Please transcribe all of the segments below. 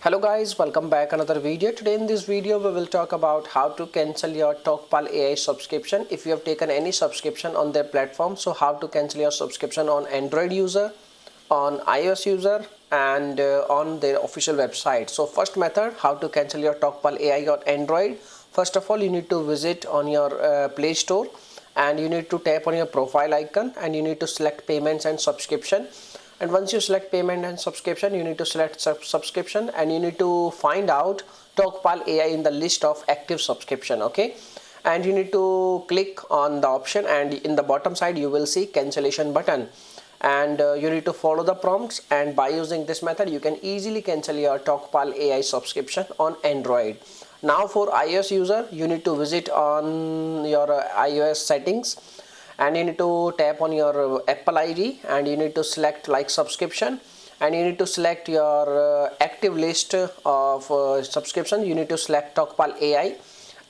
Hello guys, welcome back another video. Today in this video we will talk about how to cancel your Talkpal AI subscription if you have taken any subscription on their platform. So how to cancel your subscription on Android user, on iOS user and on their official website. So first method, how to cancel your Talkpal AI on Android. First of all, you need to visit on your Play Store and you need to tap on your profile icon and you need to select payments and subscription. And once you select payment and subscription, you need to select subscription and you need to find out Talkpal AI in the list of active subscription. Okay, and you need to click on the option and in the bottom side you will see cancellation button, and you need to follow the prompts, and by using this method you can easily cancel your Talkpal AI subscription on Android. Now for iOS user, you need to visit on your iOS settings and you need to tap on your Apple ID and you need to select like subscription and you need to select your active list of subscription. You need to select Talkpal AI,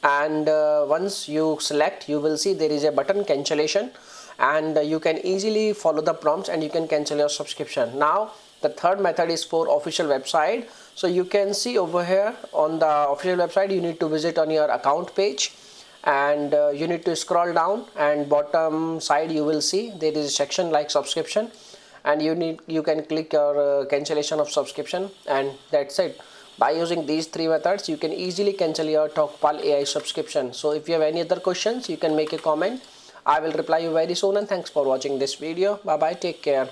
and once you select, you will see there is a button cancellation, and you can easily follow the prompts and you can cancel your subscription. Now the third method is for official website. So you can see over here on the official website, you need to visit on your account page and you need to scroll down, and bottom side you will see there is a section like subscription, and you can click your cancellation of subscription, and that's it. By using these three methods you can easily cancel your Talkpal AI subscription. So if you have any other questions, you can make a comment. I will reply you very soon, and thanks for watching this video. Bye bye, take care.